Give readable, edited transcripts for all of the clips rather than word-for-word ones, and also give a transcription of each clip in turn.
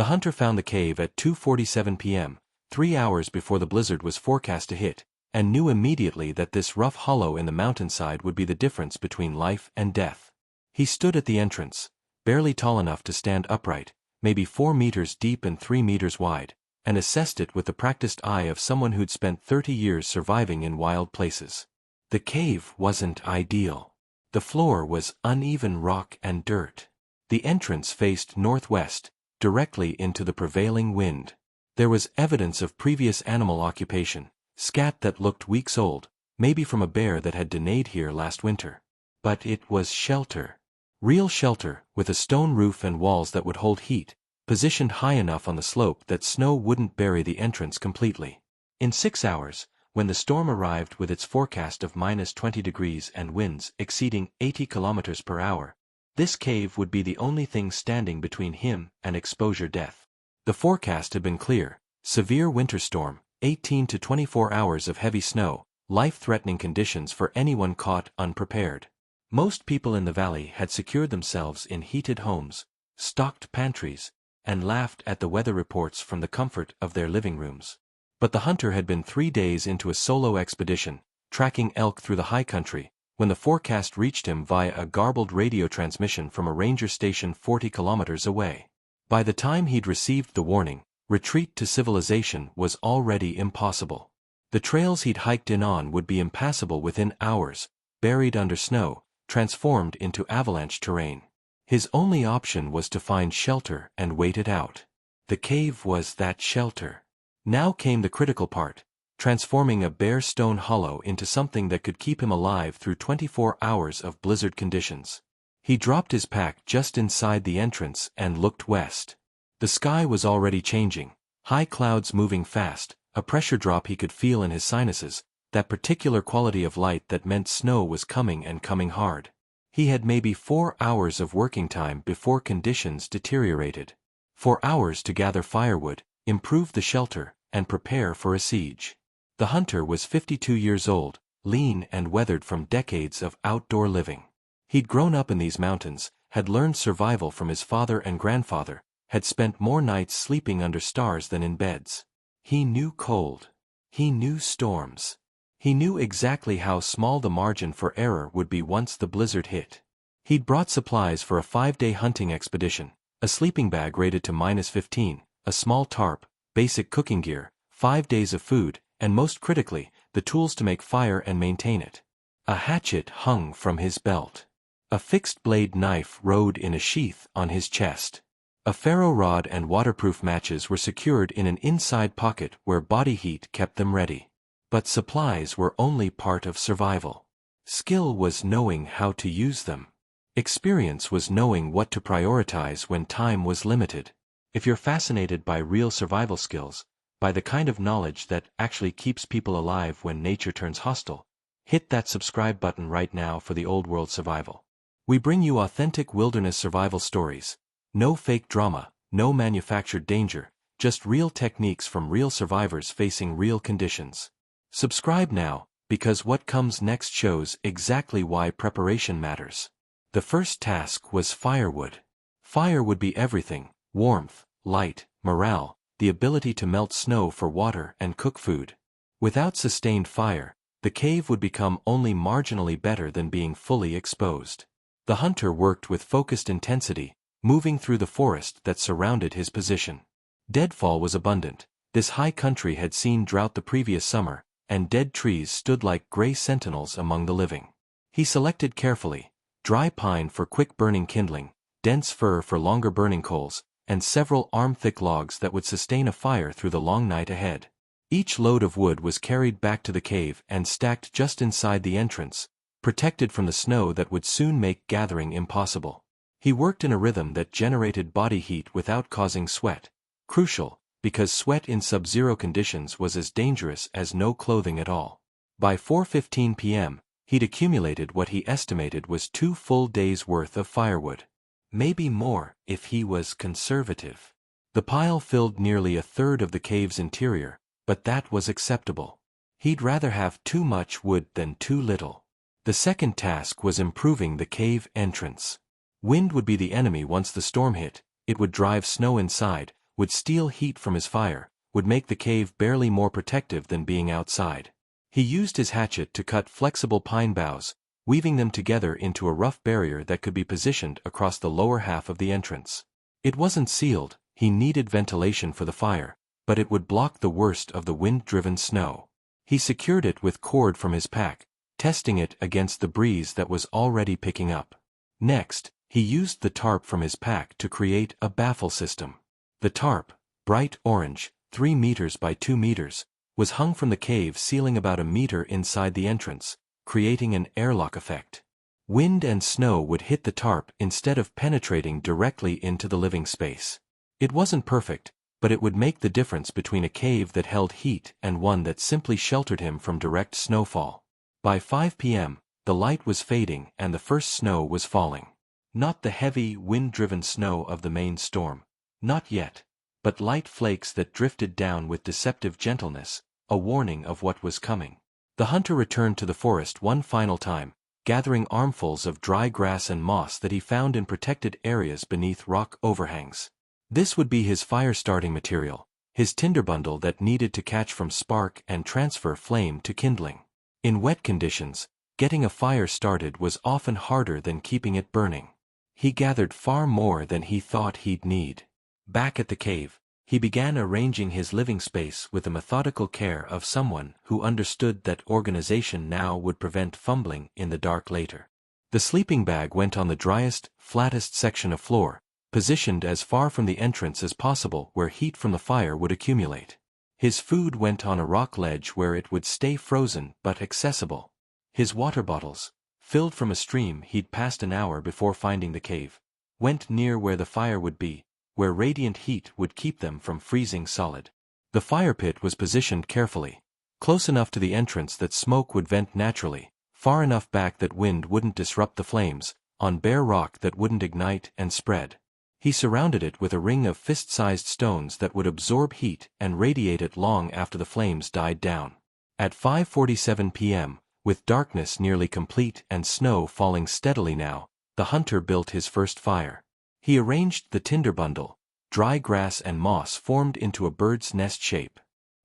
The hunter found the cave at 2:47 p.m., 3 hours before the blizzard was forecast to hit, and knew immediately that this rough hollow in the mountainside would be the difference between life and death. He stood at the entrance, barely tall enough to stand upright, maybe 4 meters deep and 3 meters wide, and assessed it with the practiced eye of someone who'd spent 30 years surviving in wild places. The cave wasn't ideal. The floor was uneven rock and dirt. The entrance faced northwest, directly into the prevailing wind. There was evidence of previous animal occupation, scat that looked weeks old, maybe from a bear that had denayed here last winter. But it was shelter. Real shelter, with a stone roof and walls that would hold heat, positioned high enough on the slope that snow wouldn't bury the entrance completely. In 6 hours, when the storm arrived with its forecast of -20 degrees and winds exceeding 80 kilometers per hour, this cave would be the only thing standing between him and exposure death. The forecast had been clear: severe winter storm, 18 to 24 hours of heavy snow, life-threatening conditions for anyone caught unprepared. Most people in the valley had secured themselves in heated homes, stocked pantries, and laughed at the weather reports from the comfort of their living rooms. But the hunter had been 3 days into a solo expedition, tracking elk through the high country, when the forecast reached him via a garbled radio transmission from a ranger station 40 kilometers away. By the time he'd received the warning, retreat to civilization was already impossible. The trails he'd hiked in on would be impassable within hours, buried under snow, transformed into avalanche terrain. His only option was to find shelter and wait it out. The cave was that shelter. Now came the critical part: transforming a bare stone hollow into something that could keep him alive through 24 hours of blizzard conditions. He dropped his pack just inside the entrance and looked west. The sky was already changing, high clouds moving fast, a pressure drop he could feel in his sinuses, that particular quality of light that meant snow was coming and coming hard. He had maybe 4 hours of working time before conditions deteriorated. 4 hours to gather firewood, improve the shelter, and prepare for a siege. The hunter was 52 years old, lean and weathered from decades of outdoor living. He'd grown up in these mountains, had learned survival from his father and grandfather, had spent more nights sleeping under stars than in beds. He knew cold. He knew storms. He knew exactly how small the margin for error would be once the blizzard hit. He'd brought supplies for a 5-day hunting expedition, a sleeping bag rated to -15, a small tarp, basic cooking gear, 5 days of food, and most critically, the tools to make fire and maintain it. A hatchet hung from his belt. A fixed-blade knife rode in a sheath on his chest. A ferro rod and waterproof matches were secured in an inside pocket where body heat kept them ready. But supplies were only part of survival. Skill was knowing how to use them. Experience was knowing what to prioritize when time was limited. If you're fascinated by real survival skills, by the kind of knowledge that actually keeps people alive when nature turns hostile, hit that subscribe button right now for the Old World Survival. We bring you authentic wilderness survival stories. No fake drama, no manufactured danger, just real techniques from real survivors facing real conditions. Subscribe now, because what comes next shows exactly why preparation matters. The first task was firewood. Fire would be everything: warmth, light, morale, the ability to melt snow for water and cook food. Without sustained fire, the cave would become only marginally better than being fully exposed. The hunter worked with focused intensity, moving through the forest that surrounded his position. Deadfall was abundant. This high country had seen drought the previous summer, and dead trees stood like gray sentinels among the living. He selected carefully: dry pine for quick-burning kindling, dense fir for longer-burning coals, and several arm-thick logs that would sustain a fire through the long night ahead. Each load of wood was carried back to the cave and stacked just inside the entrance, protected from the snow that would soon make gathering impossible. He worked in a rhythm that generated body heat without causing sweat. Crucial, because sweat in sub-zero conditions was as dangerous as no clothing at all. By 4:15 p.m., he'd accumulated what he estimated was 2 full days' worth of firewood. Maybe more, if he was conservative. The pile filled nearly a third of the cave's interior, but that was acceptable. He'd rather have too much wood than too little. The second task was improving the cave entrance. Wind would be the enemy once the storm hit. It would drive snow inside, would steal heat from his fire, would make the cave barely more protective than being outside. He used his hatchet to cut flexible pine boughs, weaving them together into a rough barrier that could be positioned across the lower half of the entrance. It wasn't sealed, he needed ventilation for the fire, but it would block the worst of the wind-driven snow. He secured it with cord from his pack, testing it against the breeze that was already picking up. Next, he used the tarp from his pack to create a baffle system. The tarp, bright orange, 3 meters by 2 meters, was hung from the cave ceiling about a meter inside the entrance, creating an airlock effect. Wind and snow would hit the tarp instead of penetrating directly into the living space. It wasn't perfect, but it would make the difference between a cave that held heat and one that simply sheltered him from direct snowfall. By 5 p.m., the light was fading and the first snow was falling. Not the heavy, wind-driven snow of the main storm. Not yet. But light flakes that drifted down with deceptive gentleness, a warning of what was coming. The hunter returned to the forest one final time, gathering armfuls of dry grass and moss that he found in protected areas beneath rock overhangs. This would be his fire-starting material, his tinder bundle that needed to catch from spark and transfer flame to kindling. In wet conditions, getting a fire started was often harder than keeping it burning. He gathered far more than he thought he'd need. Back at the cave, he began arranging his living space with the methodical care of someone who understood that organization now would prevent fumbling in the dark later. The sleeping bag went on the driest, flattest section of floor, positioned as far from the entrance as possible where heat from the fire would accumulate. His food went on a rock ledge where it would stay frozen but accessible. His water bottles, filled from a stream he'd passed an hour before finding the cave, went near where the fire would be, where radiant heat would keep them from freezing solid. The fire pit was positioned carefully, close enough to the entrance that smoke would vent naturally, far enough back that wind wouldn't disrupt the flames, on bare rock that wouldn't ignite and spread. He surrounded it with a ring of fist-sized stones that would absorb heat and radiate it long after the flames died down. At 5:47 p.m., with darkness nearly complete and snow falling steadily now, the hunter built his first fire. He arranged the tinder bundle, dry grass and moss formed into a bird's nest shape.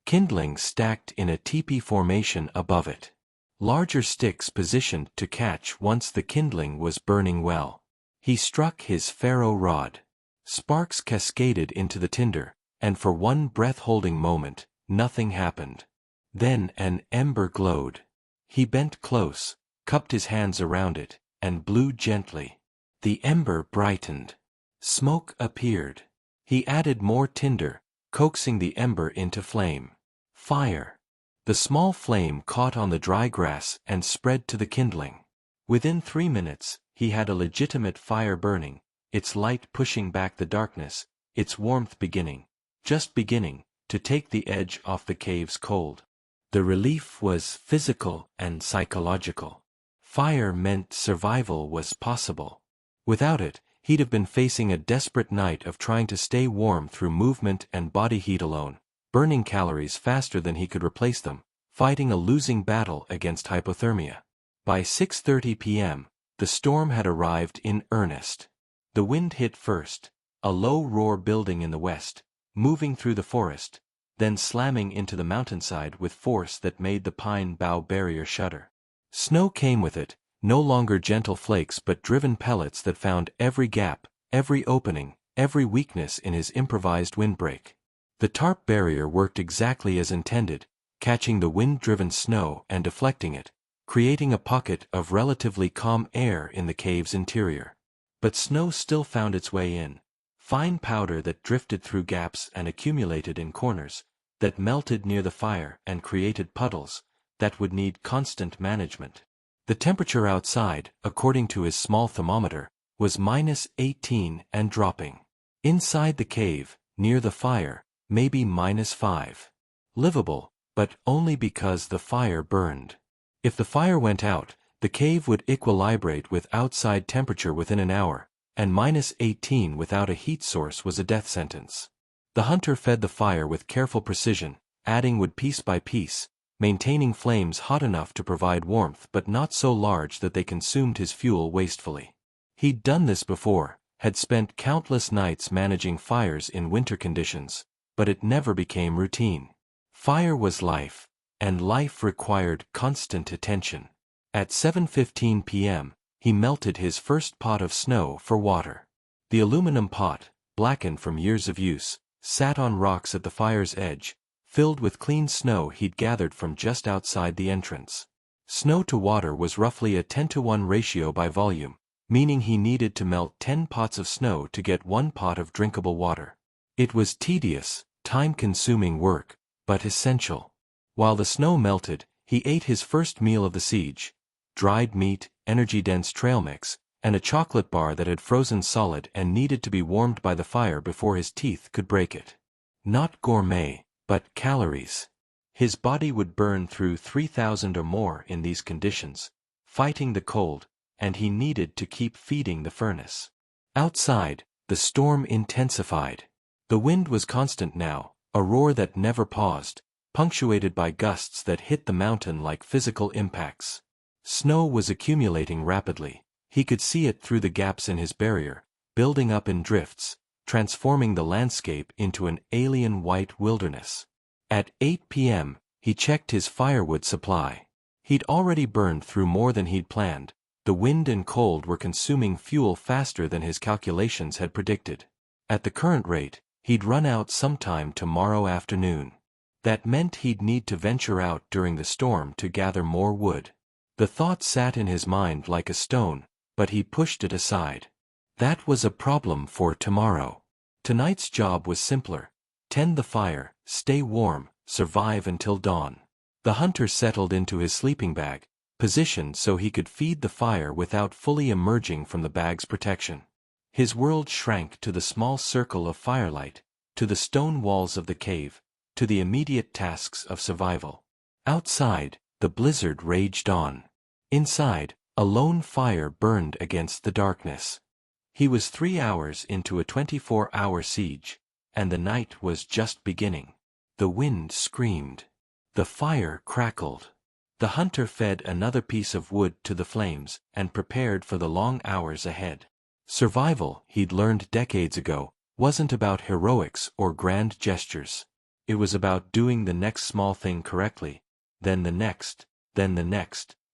Kindling stacked in a teepee formation above it. Larger sticks positioned to catch once the kindling was burning well. He struck his ferro rod. Sparks cascaded into the tinder, and for one breath-holding moment, nothing happened. Then an ember glowed. He bent close, cupped his hands around it, and blew gently. The ember brightened. Smoke appeared. He added more tinder, coaxing the ember into flame. Fire. The small flame caught on the dry grass and spread to the kindling. Within 3 minutes, he had a legitimate fire burning, its light pushing back the darkness, its warmth beginning, just beginning, to take the edge off the cave's cold. The relief was physical and psychological. Fire meant survival was possible. Without it, he'd have been facing a desperate night of trying to stay warm through movement and body heat alone, burning calories faster than he could replace them, fighting a losing battle against hypothermia. By 6:30 p.m., the storm had arrived in earnest. The wind hit first, a low roar building in the west, moving through the forest, then slamming into the mountainside with force that made the pine bough barrier shudder. Snow came with it, no longer gentle flakes but driven pellets that found every gap, every opening, every weakness in his improvised windbreak. The tarp barrier worked exactly as intended, catching the wind-driven snow and deflecting it, creating a pocket of relatively calm air in the cave's interior. But snow still found its way in, fine powder that drifted through gaps and accumulated in corners, that melted near the fire and created puddles that would need constant management. The temperature outside, according to his small thermometer, was -18 and dropping. Inside the cave, near the fire, maybe -5. Livable, but only because the fire burned. If the fire went out, the cave would equilibrate with outside temperature within an hour, and -18 without a heat source was a death sentence. The hunter fed the fire with careful precision, adding wood piece by piece, maintaining flames hot enough to provide warmth but not so large that they consumed his fuel wastefully. He'd done this before, had spent countless nights managing fires in winter conditions, but it never became routine. Fire was life, and life required constant attention. At 7:15 p.m., he melted his first pot of snow for water. The aluminum pot, blackened from years of use, sat on rocks at the fire's edge, filled with clean snow he'd gathered from just outside the entrance. Snow to water was roughly a 10-to-1 ratio by volume, meaning he needed to melt 10 pots of snow to get 1 pot of drinkable water. It was tedious, time-consuming work, but essential. While the snow melted, he ate his first meal of the siege: dried meat, energy-dense trail mix, and a chocolate bar that had frozen solid and needed to be warmed by the fire before his teeth could break it. Not gourmet, but calories. His body would burn through 3,000 or more in these conditions, fighting the cold, and he needed to keep feeding the furnace. Outside, the storm intensified. The wind was constant now, a roar that never paused, punctuated by gusts that hit the mountain like physical impacts. Snow was accumulating rapidly. He could see it through the gaps in his barrier, building up in drifts, transforming the landscape into an alien white wilderness. At 8 p.m., he checked his firewood supply. He'd already burned through more than he'd planned. The wind and cold were consuming fuel faster than his calculations had predicted. At the current rate, he'd run out sometime tomorrow afternoon. That meant he'd need to venture out during the storm to gather more wood. The thought sat in his mind like a stone, but he pushed it aside. That was a problem for tomorrow. Tonight's job was simpler: tend the fire, stay warm, survive until dawn. The hunter settled into his sleeping bag, positioned so he could feed the fire without fully emerging from the bag's protection. His world shrank to the small circle of firelight, to the stone walls of the cave, to the immediate tasks of survival. Outside, the blizzard raged on. Inside, a lone fire burned against the darkness. He was 3 hours into a 24-hour siege, and the night was just beginning. The wind screamed. The fire crackled. The hunter fed another piece of wood to the flames and prepared for the long hours ahead. Survival, he'd learned decades ago, wasn't about heroics or grand gestures. It was about doing the next small thing correctly, then the next,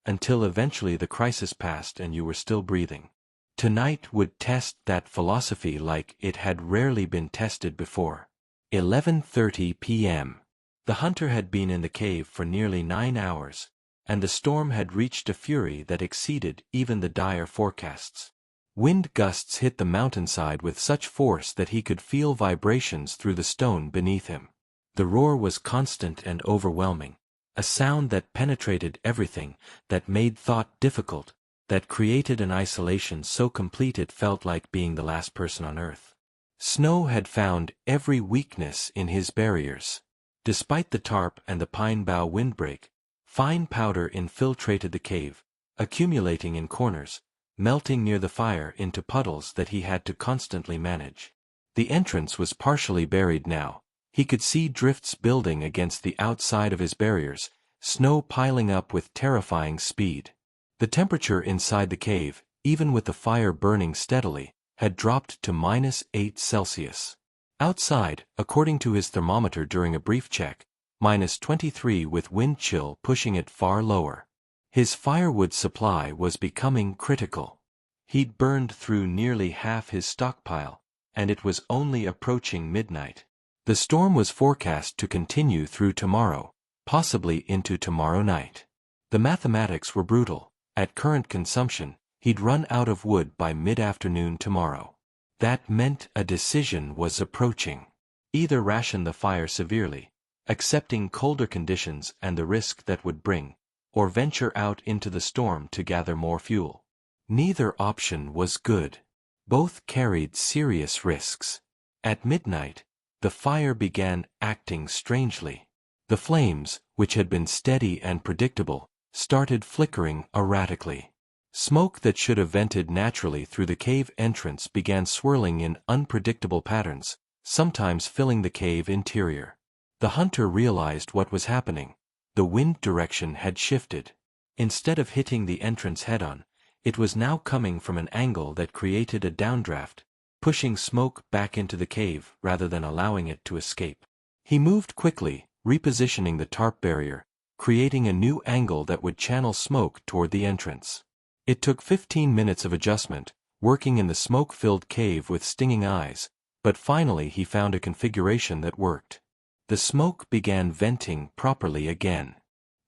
until eventually the crisis passed and you were still breathing. Tonight would test that philosophy like it had rarely been tested before. 11:30 p.m. The hunter had been in the cave for nearly 9 hours, and the storm had reached a fury that exceeded even the dire forecasts. Wind gusts hit the mountainside with such force that he could feel vibrations through the stone beneath him. The roar was constant and overwhelming, a sound that penetrated everything, that made thought difficult, that created an isolation so complete it felt like being the last person on earth. Snow had found every weakness in his barriers. Despite the tarp and the pine bough windbreak, fine powder infiltrated the cave, accumulating in corners, melting near the fire into puddles that he had to constantly manage. The entrance was partially buried now. He could see drifts building against the outside of his barriers, snow piling up with terrifying speed. The temperature inside the cave, even with the fire burning steadily, had dropped to -8 Celsius. Outside, according to his thermometer during a brief check, -23 with wind chill pushing it far lower. His firewood supply was becoming critical. He'd burned through nearly half his stockpile, and it was only approaching midnight. The storm was forecast to continue through tomorrow, possibly into tomorrow night. The mathematics were brutal. At current consumption, he'd run out of wood by mid-afternoon tomorrow. That meant a decision was approaching. Either ration the fire severely, accepting colder conditions and the risk that would bring, or venture out into the storm to gather more fuel. Neither option was good. Both carried serious risks. At midnight, the fire began acting strangely. The flames, which had been steady and predictable, started flickering erratically. Smoke that should have vented naturally through the cave entrance began swirling in unpredictable patterns, sometimes filling the cave interior. The hunter realized what was happening. The wind direction had shifted. Instead of hitting the entrance head-on, it was now coming from an angle that created a downdraft, pushing smoke back into the cave rather than allowing it to escape. He moved quickly, repositioning the tarp barrier, creating a new angle that would channel smoke toward the entrance. It took 15 minutes of adjustment, working in the smoke-filled cave with stinging eyes, but finally he found a configuration that worked. The smoke began venting properly again.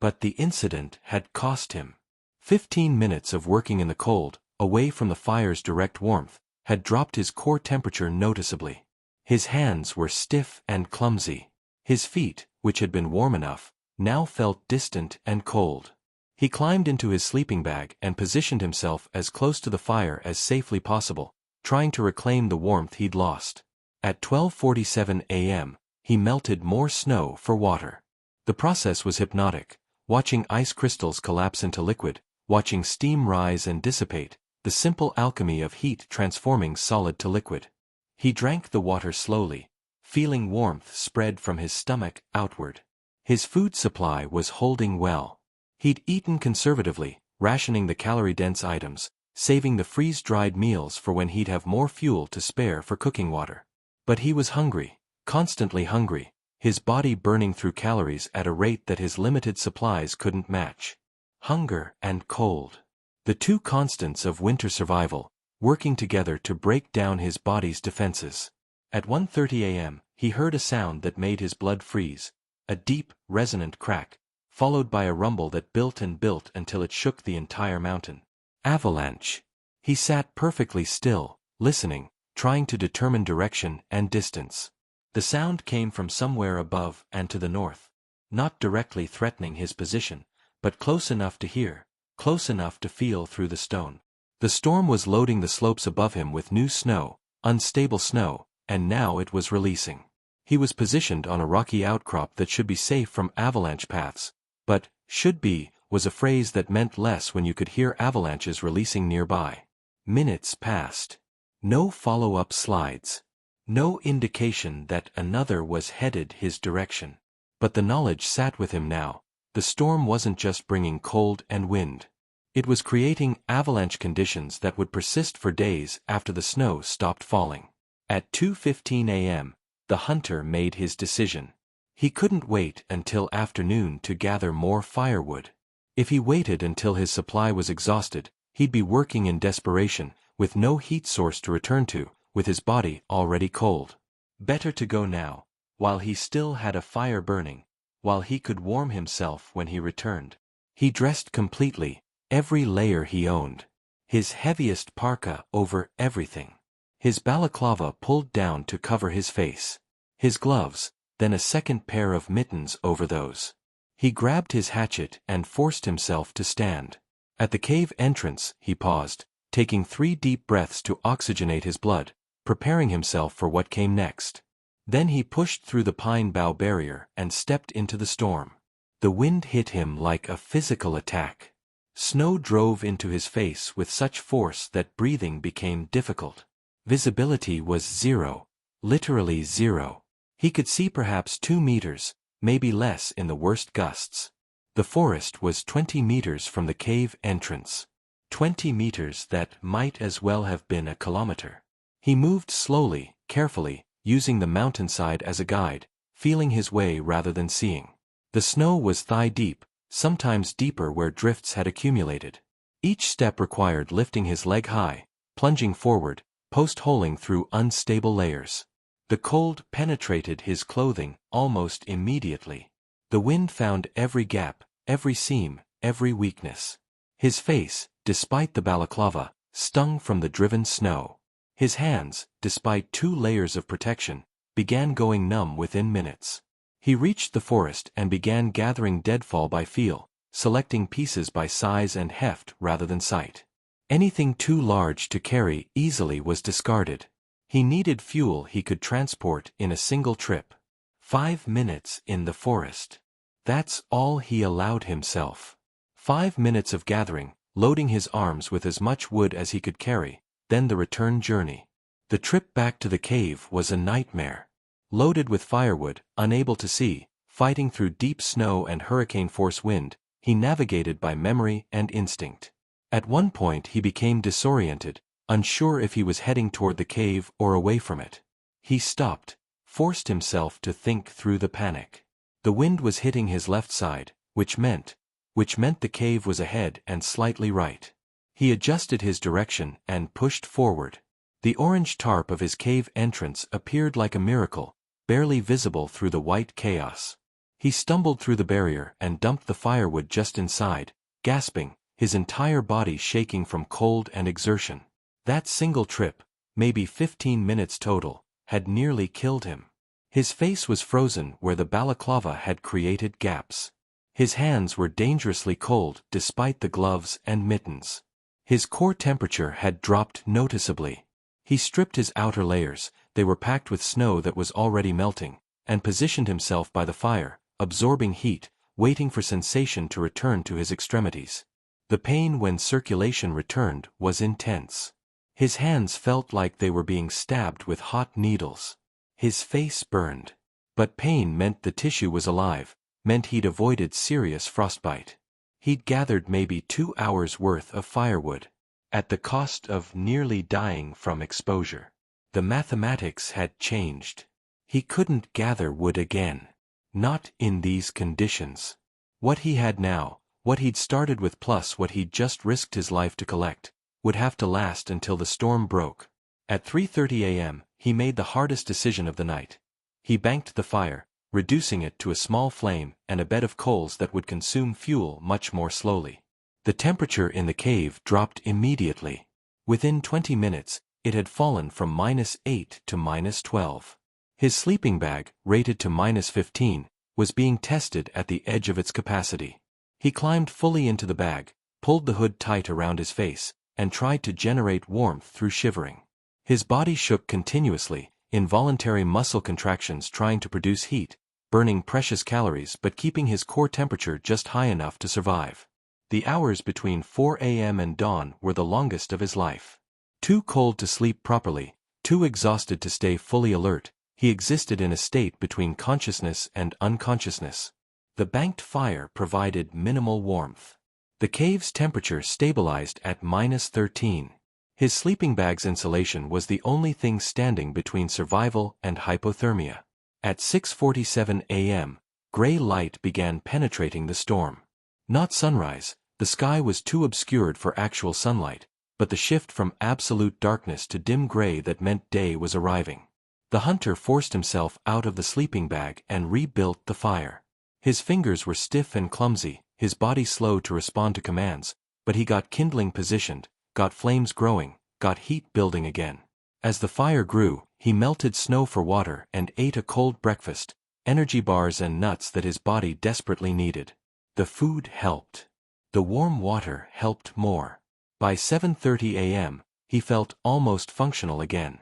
But the incident had cost him. 15 minutes of working in the cold, away from the fire's direct warmth, had dropped his core temperature noticeably. His hands were stiff and clumsy. His feet, which had been warm enough, now felt distant and cold. He climbed into his sleeping bag and positioned himself as close to the fire as safely possible, trying to reclaim the warmth he'd lost. At 12:47 a.m., he melted more snow for water. The process was hypnotic, watching ice crystals collapse into liquid, watching steam rise and dissipate, the simple alchemy of heat transforming solid to liquid. He drank the water slowly, feeling warmth spread from his stomach outward. His food supply was holding well. He'd eaten conservatively, rationing the calorie-dense items, saving the freeze-dried meals for when he'd have more fuel to spare for cooking water. But he was hungry, constantly hungry, his body burning through calories at a rate that his limited supplies couldn't match. Hunger and cold. The two constants of winter survival, working together to break down his body's defenses. At 1:30 a.m., he heard a sound that made his blood freeze, a deep, resonant crack, followed by a rumble that built and built until it shook the entire mountain. Avalanche. He sat perfectly still, listening, trying to determine direction and distance. The sound came from somewhere above and to the north, not directly threatening his position, but close enough to hear, close enough to feel through the stone. The storm was loading the slopes above him with new snow, unstable snow, and now it was releasing. He was positioned on a rocky outcrop that should be safe from avalanche paths, but "should be" was a phrase that meant less when you could hear avalanches releasing nearby. Minutes passed. No follow-up slides. No indication that another was headed his direction. But the knowledge sat with him now. The storm wasn't just bringing cold and wind. It was creating avalanche conditions that would persist for days after the snow stopped falling. At 2:15 a.m., the hunter made his decision. He couldn't wait until afternoon to gather more firewood. If he waited until his supply was exhausted, he'd be working in desperation, with no heat source to return to, with his body already cold. Better to go now, while he still had a fire burning, while he could warm himself when he returned. He dressed completely, every layer he owned. His heaviest parka over everything. His balaclava pulled down to cover his face. His gloves, then a second pair of mittens over those. He grabbed his hatchet and forced himself to stand. At the cave entrance, he paused, taking 3 deep breaths to oxygenate his blood, preparing himself for what came next. Then he pushed through the pine bough barrier and stepped into the storm. The wind hit him like a physical attack. Snow drove into his face with such force that breathing became difficult. Visibility was zero, literally zero. He could see perhaps 2 meters, maybe less in the worst gusts. The forest was 20 meters from the cave entrance. 20 meters that might as well have been a kilometer. He moved slowly, carefully, using the mountainside as a guide, feeling his way rather than seeing. The snow was thigh-deep, sometimes deeper where drifts had accumulated. Each step required lifting his leg high, plunging forward, post-holing through unstable layers. The cold penetrated his clothing almost immediately. The wind found every gap, every seam, every weakness. His face, despite the balaclava, stung from the driven snow. His hands, despite 2 layers of protection, began going numb within minutes. He reached the forest and began gathering deadfall by feel, selecting pieces by size and heft rather than sight. Anything too large to carry easily was discarded. He needed fuel he could transport in a single trip. 5 minutes in the forest. That's all he allowed himself. 5 minutes of gathering, loading his arms with as much wood as he could carry, then the return journey. The trip back to the cave was a nightmare. Loaded with firewood, unable to see, fighting through deep snow and hurricane-force wind, he navigated by memory and instinct. At one point he became disoriented, unsure if he was heading toward the cave or away from it. He stopped, forced himself to think through the panic. The wind was hitting his left side, which meant the cave was ahead and slightly right. He adjusted his direction and pushed forward. The orange tarp of his cave entrance appeared like a miracle, barely visible through the white chaos. He stumbled through the barrier and dumped the firewood just inside, gasping, his entire body shaking from cold and exertion. That single trip, maybe 15 minutes total, had nearly killed him. His face was frozen where the balaclava had created gaps. His hands were dangerously cold despite the gloves and mittens. His core temperature had dropped noticeably. He stripped his outer layers, they were packed with snow that was already melting, and positioned himself by the fire, absorbing heat, waiting for sensation to return to his extremities. The pain when circulation returned was intense. His hands felt like they were being stabbed with hot needles. His face burned. But pain meant the tissue was alive, meant he'd avoided serious frostbite. He'd gathered maybe 2 hours' worth of firewood, at the cost of nearly dying from exposure. The mathematics had changed. He couldn't gather wood again. Not in these conditions. What he had now, what he'd started with plus what he'd just risked his life to collect, would have to last until the storm broke. At 3:30 a.m., he made the hardest decision of the night. He banked the fire, reducing it to a small flame and a bed of coals that would consume fuel much more slowly. The temperature in the cave dropped immediately. Within 20 minutes, it had fallen from -8 to -12. His sleeping bag, rated to -15, was being tested at the edge of its capacity. He climbed fully into the bag, pulled the hood tight around his face, and tried to generate warmth through shivering. His body shook continuously, involuntary muscle contractions trying to produce heat, burning precious calories but keeping his core temperature just high enough to survive. The hours between 4 a.m. and dawn were the longest of his life. Too cold to sleep properly, too exhausted to stay fully alert, he existed in a state between consciousness and unconsciousness. The banked fire provided minimal warmth. The cave's temperature stabilized at -13. His sleeping bag's insulation was the only thing standing between survival and hypothermia. At 6:47 a.m., gray light began penetrating the storm. Not sunrise, the sky was too obscured for actual sunlight, but the shift from absolute darkness to dim gray that meant day was arriving. The hunter forced himself out of the sleeping bag and rebuilt the fire. His fingers were stiff and clumsy, his body slow to respond to commands, but he got kindling positioned, got flames growing, got heat building again. As the fire grew, he melted snow for water and ate a cold breakfast, energy bars and nuts that his body desperately needed. The food helped. The warm water helped more. By 7:30 a.m., he felt almost functional again.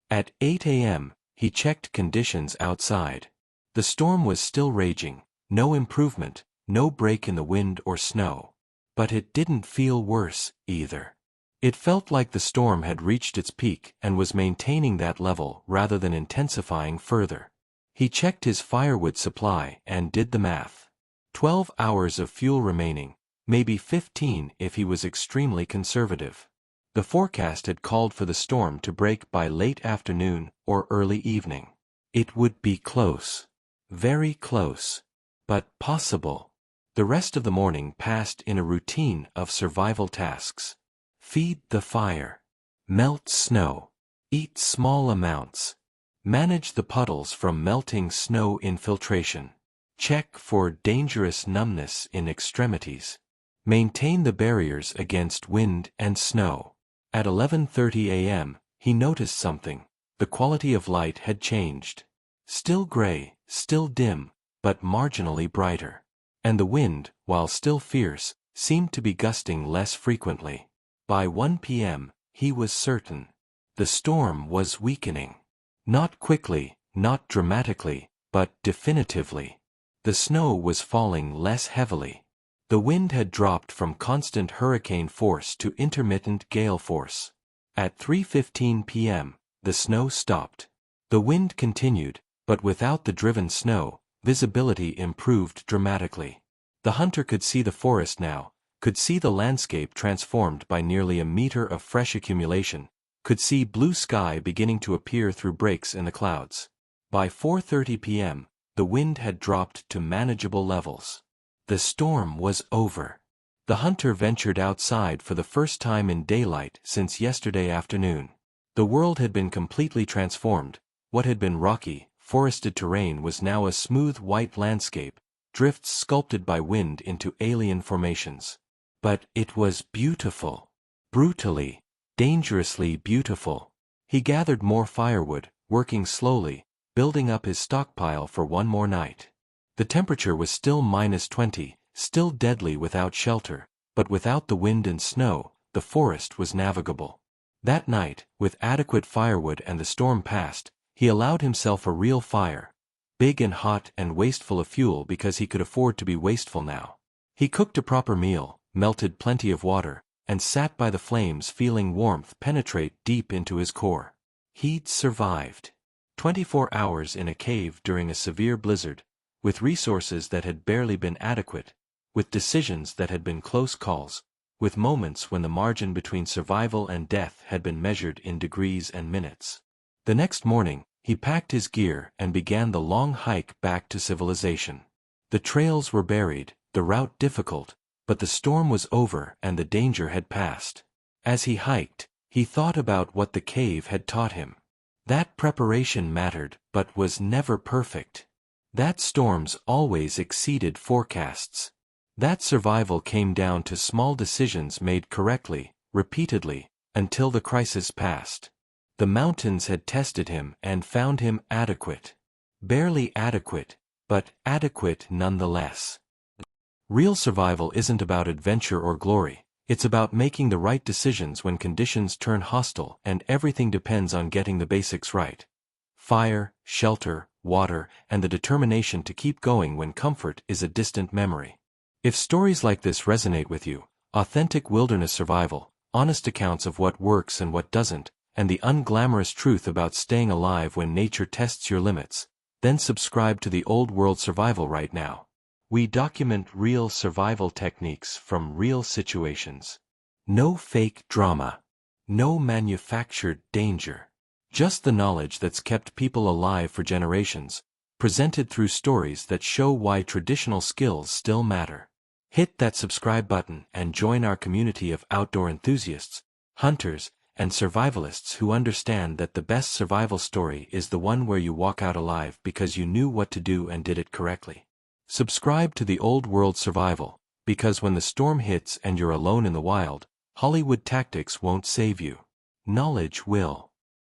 At 8 a.m., he checked conditions outside. The storm was still raging, no improvement, no break in the wind or snow. But it didn't feel worse, either. It felt like the storm had reached its peak and was maintaining that level rather than intensifying further. He checked his firewood supply and did the math. 12 hours of fuel remaining, maybe 15 if he was extremely conservative. The forecast had called for the storm to break by late afternoon or early evening. It would be close. Very close. But possible. The rest of the morning passed in a routine of survival tasks. Feed the fire. Melt snow. Eat small amounts. Manage the puddles from melting snow infiltration. Check for dangerous numbness in extremities. Maintain the barriers against wind and snow. At 11:30 a.m., he noticed something. The quality of light had changed. Still gray, still dim, but marginally brighter. And the wind, while still fierce, seemed to be gusting less frequently. By 1 p.m., he was certain. The storm was weakening. Not quickly, not dramatically, but definitively. The snow was falling less heavily. The wind had dropped from constant hurricane force to intermittent gale force. At 3:15 p.m., the snow stopped. The wind continued, but without the driven snow, visibility improved dramatically. The hunter could see the forest now, could see the landscape transformed by nearly a meter of fresh accumulation, could see blue sky beginning to appear through breaks in the clouds. By 4:30 p.m., the wind had dropped to manageable levels. The storm was over. The hunter ventured outside for the first time in daylight since yesterday afternoon. The world had been completely transformed. What had been rocky, forested terrain was now a smooth white landscape, drifts sculpted by wind into alien formations. But it was beautiful. Brutally, dangerously beautiful. He gathered more firewood, working slowly, building up his stockpile for one more night. The temperature was still -20, still deadly without shelter, but without the wind and snow, the forest was navigable. That night, with adequate firewood and the storm past, he allowed himself a real fire, big and hot and wasteful of fuel because he could afford to be wasteful now. He cooked a proper meal, melted plenty of water, and sat by the flames feeling warmth penetrate deep into his core. He'd survived 24 hours in a cave during a severe blizzard, with resources that had barely been adequate, with decisions that had been close calls, with moments when the margin between survival and death had been measured in degrees and minutes. The next morning, he packed his gear and began the long hike back to civilization. The trails were buried, the route difficult, but the storm was over and the danger had passed. As he hiked, he thought about what the cave had taught him. That preparation mattered, but was never perfect. That storms always exceeded forecasts. That survival came down to small decisions made correctly, repeatedly, until the crisis passed. The mountains had tested him and found him adequate. Barely adequate, but adequate nonetheless. Real survival isn't about adventure or glory, it's about making the right decisions when conditions turn hostile and everything depends on getting the basics right. Fire, shelter, water, and the determination to keep going when comfort is a distant memory. If stories like this resonate with you, authentic wilderness survival, honest accounts of what works and what doesn't, and the unglamorous truth about staying alive when nature tests your limits, then subscribe to the Old World Survival right now. We document real survival techniques from real situations. No fake drama. No manufactured danger. Just the knowledge that's kept people alive for generations, presented through stories that show why traditional skills still matter. Hit that subscribe button and join our community of outdoor enthusiasts, hunters, and survivalists who understand that the best survival story is the one where you walk out alive because you knew what to do and did it correctly. Subscribe to the Old World Survival, because when the storm hits and you're alone in the wild, Hollywood tactics won't save you. Knowledge will.